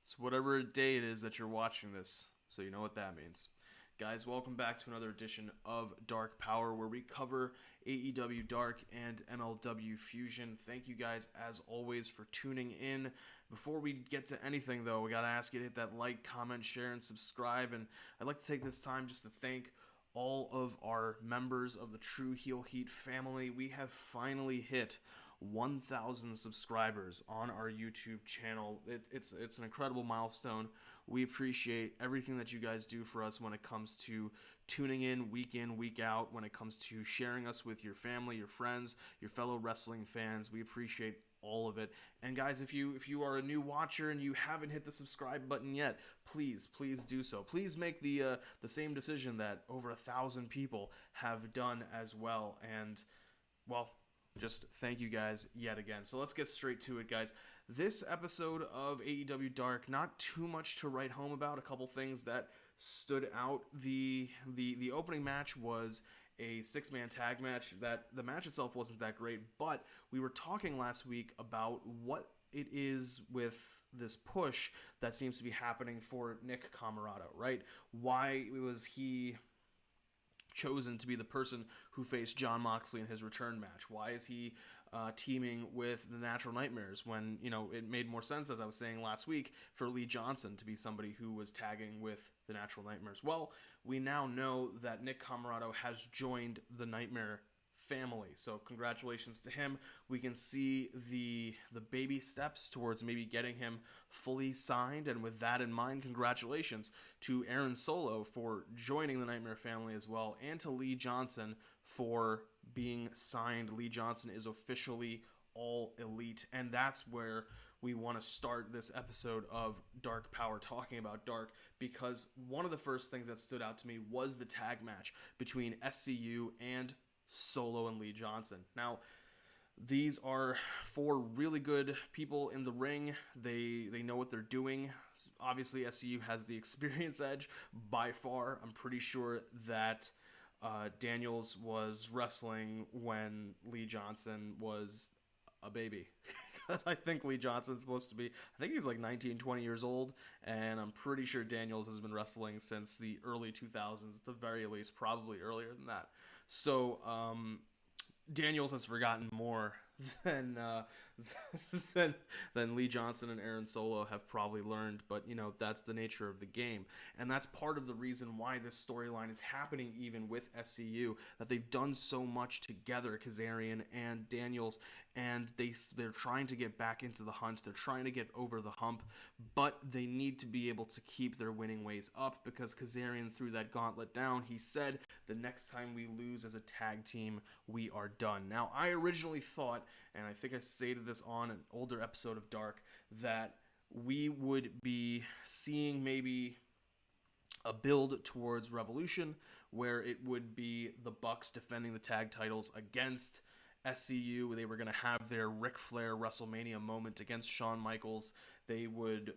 So whatever day it is that you're watching this, so you know what that means. Guys, welcome back to another edition of Dark Powerrr, where we cover AEW Dark and MLW Fusion. Thank you guys, as always, for tuning in. Before we get to anything, though, we got to ask you to hit that like, comment, share, and subscribe. And I'd like to take this time just to thank all of our members of the True Heel Heat family. We have finally hit 1,000 subscribers on our YouTube channel. It's an incredible milestone. We appreciate everything that you guys do for us when it comes to tuning in, week out, when it comes to sharing us with your family, your friends, your fellow wrestling fans. We appreciate all of it. And guys, if you are a new watcher and you haven't hit the subscribe button yet, please do so. Please make the same decision that over 1,000 people have done as well. And well, just thank you guys yet again. So let's get straight to it, guys. This episode of AEW Dark, not too much to write home about. A couple things that stood out. The opening match was a six-man tag match. That the match itself wasn't that great, but we were talking last week about what it is with this push that seems to be happening for Nick Comoroto, right? Why was he chosen to be the person who faced Jon Moxley in his return match? Why is he teaming with the Natural Nightmares when, it made more sense, as I was saying last week, for Lee Johnson to be somebody who was tagging with the Natural Nightmares? Well, we now know that Nick Comoroto has joined the Nightmare family, so congratulations to him. We can see the baby steps towards maybe getting him fully signed, and with that in mind, congratulations to Aaron Solo for joining the Nightmare family as well, and to Lee Johnson for being signed. Lee Johnson is officially All Elite, and that's where we want to start this episode of Dark Powerrr, talking about Dark, because one of the first things that stood out to me was the tag match between SCU and Solo and Lee Johnson. Now, these are four really good people in the ring. They know what they're doing. Obviously, SCU has the experience edge by far. I'm pretty sure that Daniels was wrestling when Lee Johnson was a baby. I think Lee Johnson's supposed to be, I think he's like 19, 20 years old, and I'm pretty sure Daniels has been wrestling since the early 2000s, at the very least, probably earlier than that. So, Daniels has forgotten more than than Lee Johnson and Aaron Solo have probably learned, but that's the nature of the game, and that's part of the reason why this storyline is happening even with SCU, that they've done so much together, Kazarian and Daniels, and they're trying to get back into the hunt. They're trying to get over the hump, but they need to be able to keep their winning ways up, because Kazarian threw that gauntlet down. He said, the next time we lose as a tag team, we are done. Now, I originally thought, and I think I stated this on an older episode of Dark, that we would be seeing maybe a build towards Revolution, where it would be the Bucks defending the tag titles against SCU. They were going to have their Ric Flair WrestleMania moment against Shawn Michaels. They would,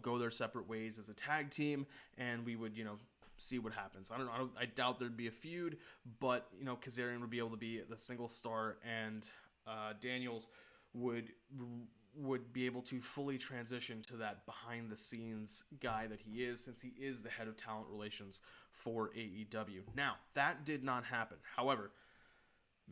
go their separate ways as a tag team, and we would, see what happens. I doubt there'd be a feud, but Kazarian would be able to be the single star, and Daniels would be able to fully transition to that behind the scenes guy that he is, since he is the head of talent relations for AEW. Now, that did not happen. However,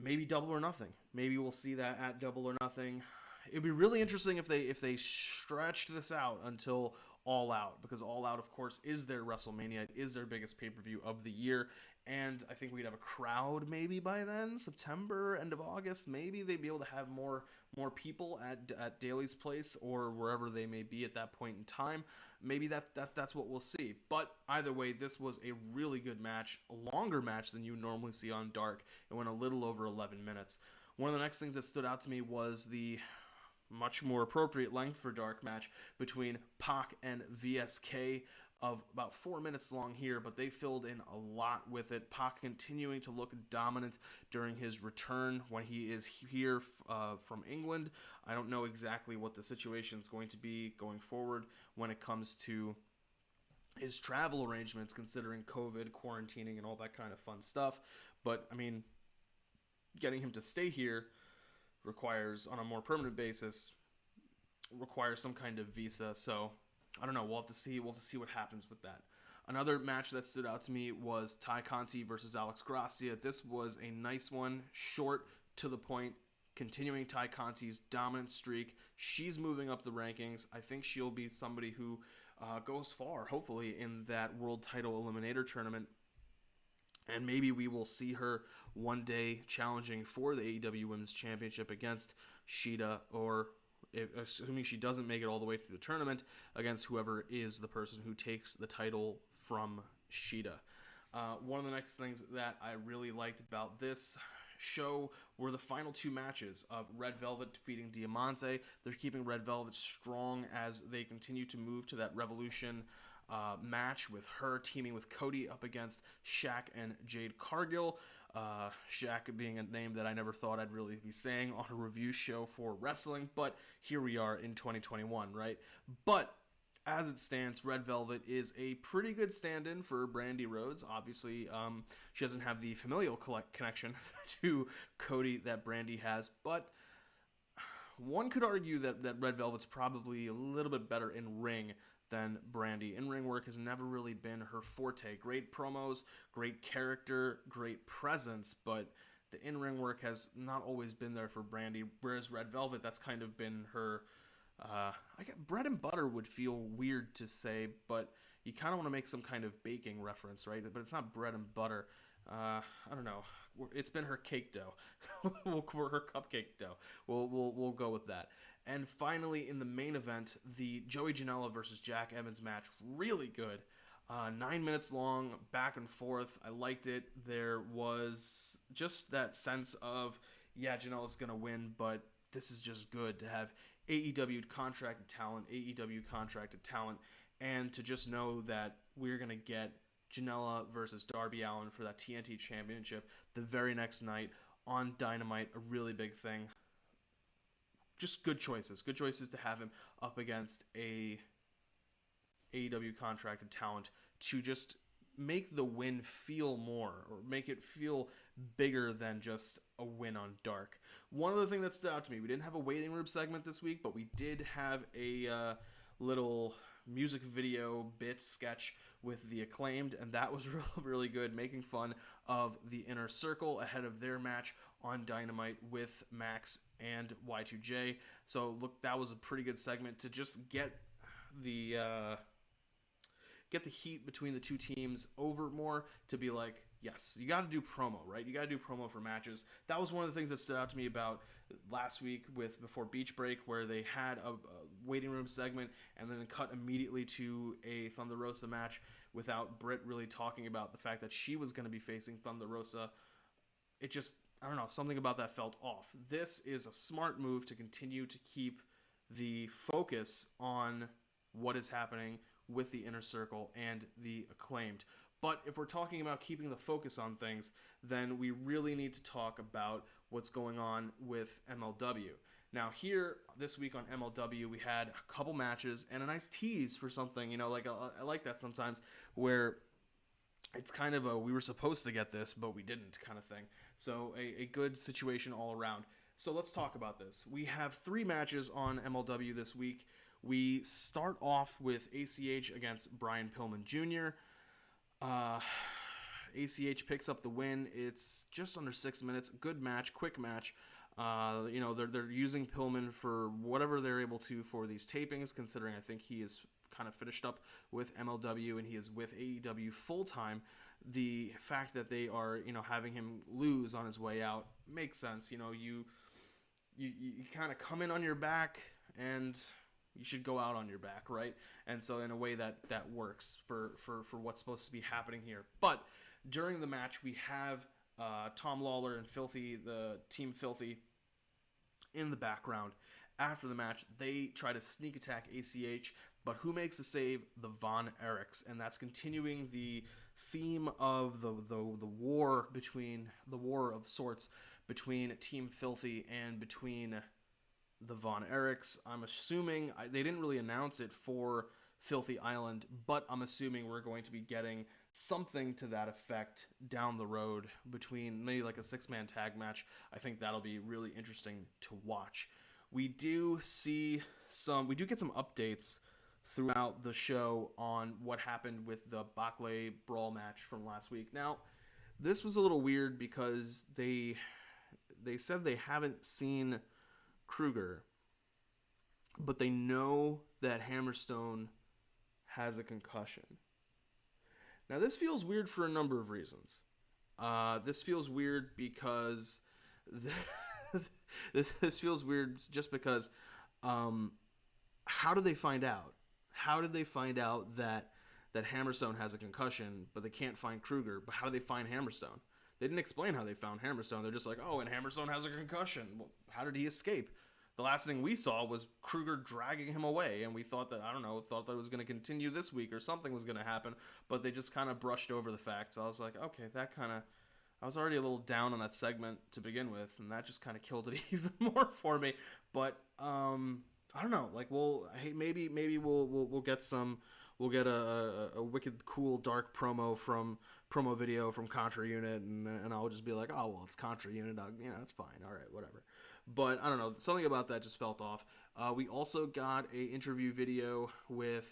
maybe Double or Nothing. Maybe we'll see that at Double or Nothing. It'd be really interesting if they stretched this out until All Out, because All Out, of course, is their WrestleMania. It is their biggest pay-per-view of the year, and I think we'd have a crowd maybe by then, September, end of August. Maybe they'd be able to have more people at Daly's Place or wherever they may be at that point in time. Maybe that's what we'll see. But either way, this was a really good match, a longer match than you normally see on Dark. It went a little over 11 minutes. One of the next things that stood out to me was the much more appropriate length for Dark match between Pac and VSK, of about 4 minutes long here, but they filled in a lot with it. Pac continuing to look dominant during his return when he is here from England. I don't know exactly what the situation is going to be going forward when it comes to his travel arrangements, considering COVID, quarantining, and all that kind of fun stuff. But, I mean, getting him to stay here requires, on a more permanent basis, requires some kind of visa. So I don't know. We'll have to see. We'll have to see what happens with that. Another match that stood out to me was Ty Conti versus Alex Gracia. This was a nice one, short, to the point, continuing Ty Conti's dominant streak. She's moving up the rankings. I think she'll be somebody who goes far, hopefully, in that World Title Eliminator Tournament. And maybe we will see her one day challenging for the AEW Women's Championship against Shida, or assuming she doesn't make it all the way through the tournament, against whoever is the person who takes the title from Shida. One of the next things that I really liked about this show were the final two matches of Red Velvet defeating Diamante. They're keeping Red Velvet strong as they continue to move to that Revolution match, with her teaming with Cody up against Shaq and Jade Cargill. Shaq being a name that I never thought I'd really be saying on a review show for wrestling, but here we are in 2021, right? But as it stands, Red Velvet is a pretty good stand-in for Brandy Rhodes. Obviously, she doesn't have the familial connection to Cody that Brandy has, but one could argue that Red Velvet's probably a little bit better in ring than Brandy. In-ring work has never really been her forte. Great promos, great character, great presence, but the in-ring work has not always been there for Brandy, whereas Red Velvet, that's kind of been her... I guess bread and butter would feel weird to say, but you kind of want to make some kind of baking reference, right? But it's not bread and butter. I don't know. It's been her cake dough. Her cupcake dough. We'll go with that. And finally, in the main event, the Joey Janela versus Jack Evans match, really good. 9 minutes long, back and forth. I liked it. There was just that sense of, yeah, Janela's going to win, but this is just good to have AEW contracted talent, and to just know that we're going to get Janela versus Darby Allin for that TNT Championship the very next night on Dynamite, a really big thing. Just good choices to have him up against a AEW contracted talent to just make the win feel more, or make it feel bigger than just a win on Dark. One other thing that stood out to me, we didn't have a waiting room segment this week, but we did have a little music video bit sketch with the Acclaimed, and that was really good, making fun of the Inner Circle ahead of their match on Dynamite with Max and Y2J. So look, that was a pretty good segment to just get the heat between the two teams over more, to be like, yes, you got to do promo, right? You got to do promo for matches. That was one of the things that stood out to me about last week before Beach Break, where they had a waiting room segment and then cut immediately to a Thunder Rosa match without Britt really talking about the fact that she was going to be facing Thunder Rosa. It just, I don't know, something about that felt off. This is a smart move to continue to keep the focus on what is happening with the Inner Circle and the Acclaimed. But if we're talking about keeping the focus on things, then we really need to talk about what's going on with MLW. Now here, this week on MLW, we had a couple matches and a nice tease for something, like I like that sometimes, where it's kind of a, we were supposed to get this, but we didn't kind of thing. So a good situation all around. So let's talk about this. We have 3 matches on MLW this week. We start off with ACH against Brian Pillman Jr. ACH picks up the win. It's just under 6 minutes. Good match, quick match. They're using Pillman for whatever they're able to for these tapings, considering I think he is kind of finished up with MLW and he is with AEW full-time. The fact that they are, having him lose on his way out makes sense. You kind of come in on your back and you should go out on your back, right? And so in a way that works for what's supposed to be happening here. But during the match, we have Tom Lawler and Filthy, the Team Filthy, in the background. After the match, they try to sneak attack ACH, but who makes the save? The Von Erichs, and that's continuing the theme of the war of sorts between Team Filthy and between the Von Erichs. I'm assuming, they didn't really announce it for Filthy Island, but I'm assuming we're going to be getting something to that effect down the road, between maybe like a 6-man tag match. I think that'll be really interesting to watch. We do get some updates throughout the show on what happened with the Backley Brawl match from last week. Now, this was a little weird because they said they haven't seen Kruger, but they know that Hammerstone has a concussion. Now, this feels weird for a number of reasons. This feels weird because this feels weird just because how did they find out? How did they find out that Hammerstone has a concussion, but they can't find Kruger? But how did they find Hammerstone? They didn't explain how they found Hammerstone. They're just like, oh, and Hammerstone has a concussion. Well, how did he escape? The last thing we saw was Kruger dragging him away, and we thought that, thought that it was going to continue this week or something was going to happen, but they just kind of brushed over the facts. So I was like, okay, I was already a little down on that segment to begin with, and that just kind of killed it even more for me. But I don't know, like, maybe we'll get a wicked cool dark promo video from Contra Unit, and I'll just be like, oh well, it's Contra Unit, it's fine, all right, whatever. But I don't know, something about that just felt off. We also got a interview video with.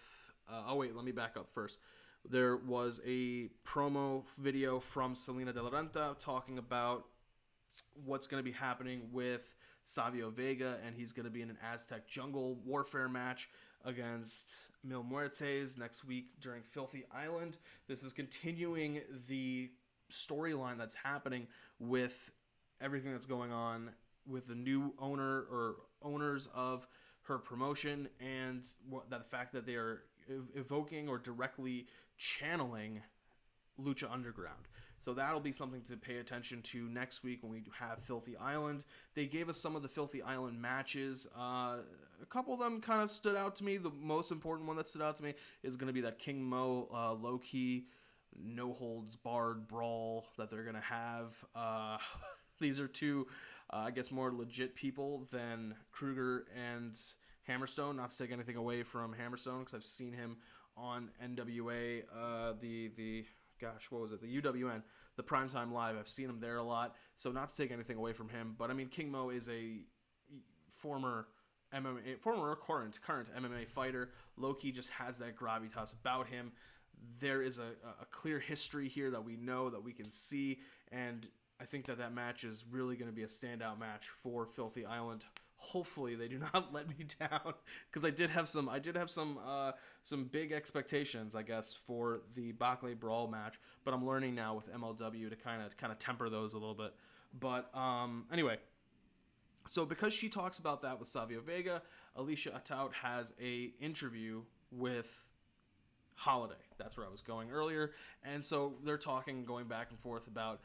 Let me back up first. There was a promo video from Selena De La Renta talking about what's going to be happening with Savio Vega, and he's going to be in an Aztec Jungle Warfare match against Mil Muertes next week during Filthy Island. This is continuing the storyline that's happening with everything that's going on with the new owner or owners of her promotion, and the fact that they are evoking or directly channeling Lucha Underground. So that'll be something to pay attention to next week when we have Filthy Island. They gave us some of the Filthy Island matches. A couple of them kind of stood out to me. The most important one that stood out to me is going to be that King Mo low-key, no-holds-barred brawl that they're going to have. These are two, I guess, more legit people than Kruger and Hammerstone. Not to take anything away from Hammerstone, because I've seen him on NWA, the UWN, the Primetime Live. I've seen him there a lot, so not to take anything away from him. But I mean, King Mo is a former or current MMA fighter. Low-key just has that gravitas about him. There is a clear history here that we know, that we can see, and I think that match is really going to be a standout match for Filthy Island. Hopefully they do not let me down, because I did have some big expectations, I guess, for the Backley Brawl match, but I'm learning now with MLW to kind of temper those a little bit. But anyway, so because she talks about that with Savio Vega, Alicia Atout has a interview with Holiday. That's where I was going earlier, and so they're talking, going back and forth about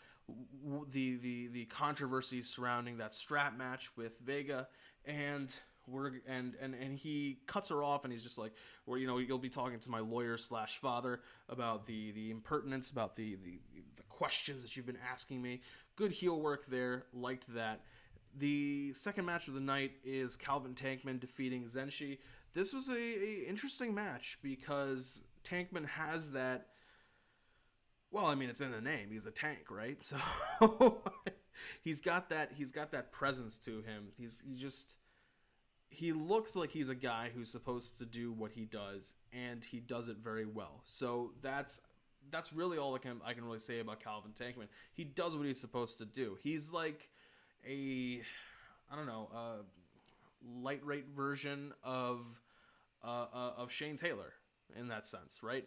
the controversy surrounding that strap match with Vega, and he cuts her off, and he's just like, well, you'll be talking to my lawyer/father about the impertinence, about the questions that you've been asking me. Good heel work there, liked that. The second match of the night is Calvin Tankman defeating Zenshi. This was a interesting match because Tankman has that. Well, I mean, it's in the name. He's a tank, right? So he's got that presence to him. He looks like he's a guy who's supposed to do what he does, and he does it very well. So that's really all I can really say about Calvin Tankman. He does what he's supposed to do. He's like a light rate version of Shane Taylor in that sense, right?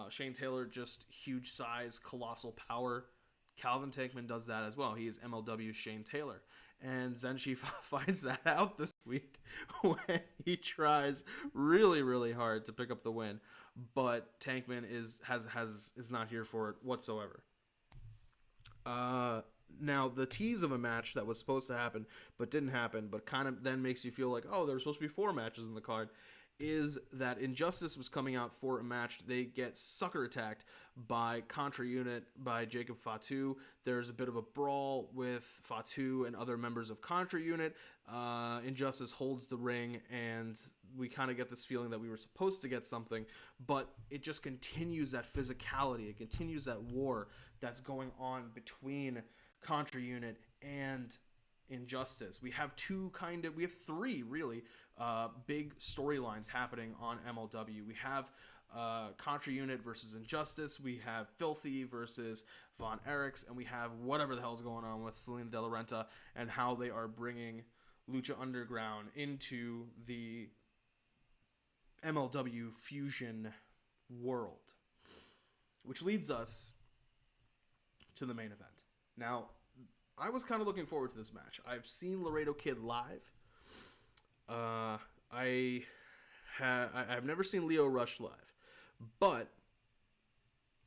Shane Taylor, just huge size, colossal power. Calvin Tankman does that as well. He is MLW Shane Taylor. And Zenshi finds that out this week when he tries really, really hard to pick up the win. But Tankman is not here for it whatsoever. Now, the tease of a match that was supposed to happen but didn't happen, but kind of then makes you feel like, oh, there were supposed to be 4 matches in the card, is that Injustice was coming out for a match. They get sucker attacked by Contra Unit, by Jacob Fatu. There's a bit of a brawl with Fatu and other members of Contra Unit. Injustice holds the ring, and we kind of get this feeling that we were supposed to get something, but it just continues that physicality. It continues that war that's going on between Contra Unit and Injustice. We have 3 really big storylines happening on MLW. We have Contra Unit versus Injustice. We have Filthy versus Von Erichs, and we have whatever the hell's going on with Selena De La Renta and how they are bringing Lucha Underground into the MLW Fusion world, which leads us to the main event. Now, I was kind of looking forward to this match. I've seen Laredo Kid live. I've never seen Lio Rush live, but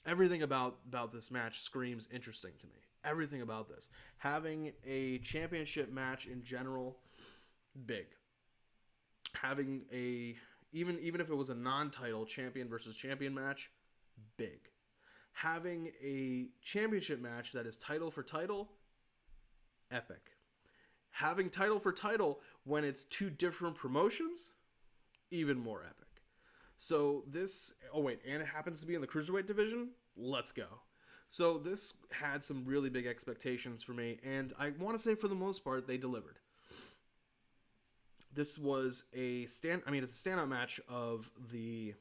everything about this match screams interesting to me. Everything about this. Having a championship match in general, big. Having a even if it was a non-title champion versus champion match, big. Having a championship match that is title for title, epic. Having title for title when it's two different promotions, even more epic. So this, and it happens to be in the Cruiserweight division? Let's go. So this had some really big expectations for me, and I want to say for the most part, they delivered. This was it's a standout match of the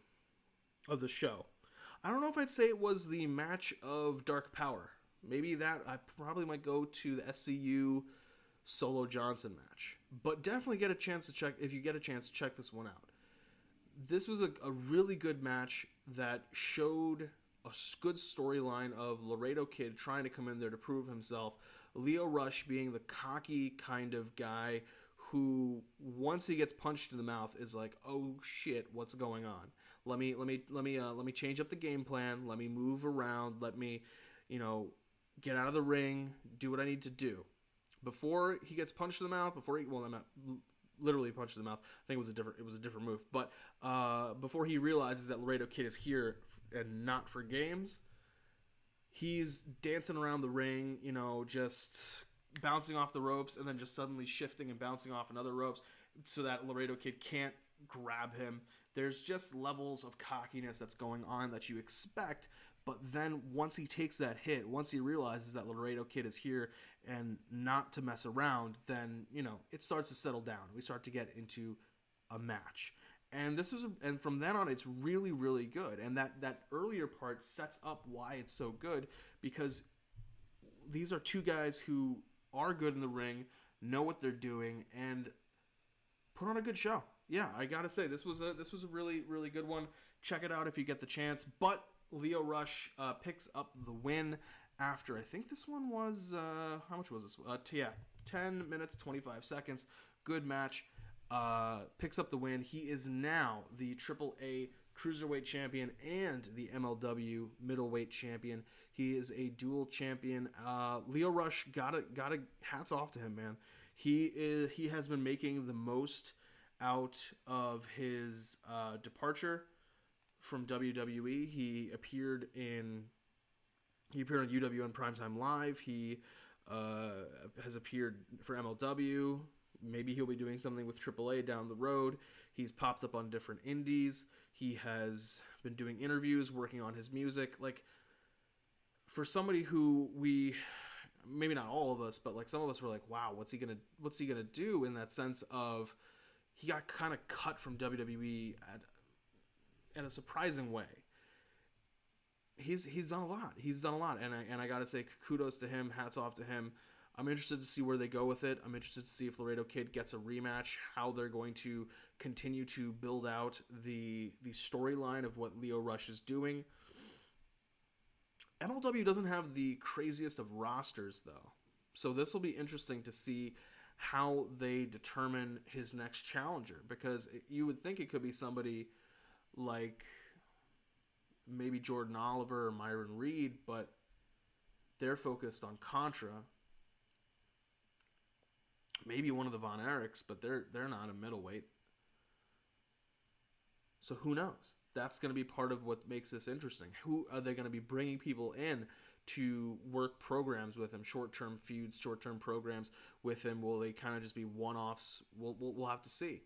show. I don't know if I'd say it was the match of Dark Powerrr. Maybe that, I probably might go to the SCU Solo Johnson match. But definitely get a chance to check, if you get a chance, check this one out. This was a really good match that showed a good storyline of Laredo Kid trying to come in there to prove himself. Lio Rush being the cocky kind of guy who, once he gets punched in the mouth, is like, oh shit, what's going on? Let me change up the game plan. Let me move around. Let me, get out of the ring, do what I need to do. Before he gets punched in the mouth, I'm not literally punched in the mouth. I think it was a different move. But before he realizes that Laredo Kid is here and not for games, he's dancing around the ring, just bouncing off the ropes and then just suddenly shifting and bouncing off another ropes so that Laredo Kid can't grab him. There's just levels of cockiness that's going on that you expect. But then once he takes that hit, once he realizes that Laredo Kid is here and not to mess around, then, it starts to settle down. We start to get into a match. And and from then on, it's really, really good. And that earlier part sets up why it's so good, because these are two guys who are good in the ring, know what they're doing, and put on a good show. Yeah, I gotta say, this was a really, really good one. Check it out if you get the chance. But Lio Rush picks up the win after, I think this one was, how much was this? 10 minutes, 25 seconds. Good match. Picks up the win. He is now the AAA Cruiserweight Champion and the MLW Middleweight Champion. He is a dual champion. Lio Rush, gotta hats off to him, man. He has been making the most out of his departure from WWE. He appeared on UWN Primetime Live. He has appeared for MLW. Maybe he'll be doing something with AAA down the road. He's popped up on different indies. He has been doing interviews, working on his music. Like, for somebody who maybe not all of us, but like some of us were like, wow, what's he gonna do, in that sense of he got kind of cut from WWE in a surprising way. He's done a lot. And I gotta say, kudos to him. Hats off to him. I'm interested to see where they go with it. I'm interested to see if Laredo Kid gets a rematch, how they're going to continue to build out the storyline of what Lio Rush is doing. MLW doesn't have the craziest of rosters, though. So this will be interesting to see how they determine his next challenger, because you would think it could be somebody like maybe Jordan Oliver or Myron Reed, but they're focused on Contra. Maybe one of the Von Erichs, but they're not a middleweight. So who knows? That's going to be part of what makes this interesting. Who are they going to be bringing people in to work programs with him? Short-term feuds, short-term programs with him. Will they kind of just be one-offs? We'll have to see.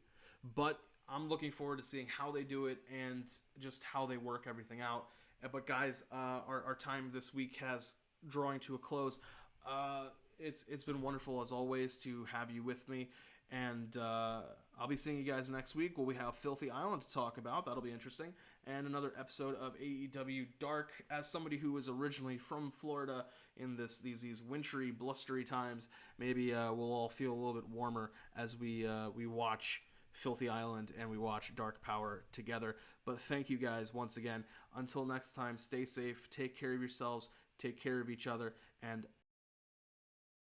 But I'm looking forward to seeing how they do it and just how they work everything out. But guys, our time this week has drawing to a close. It's been wonderful as always to have you with me, and I'll be seeing you guys next week. We have Filthy Island to talk about. That'll be interesting. And another episode of AEW Dark. As somebody who was originally from Florida in these wintry, blustery times, maybe we'll all feel a little bit warmer as we watch Filthy Island and we watch Dark Powerrr together. But thank you guys once again. Until next time, stay safe, take care of yourselves, take care of each other, and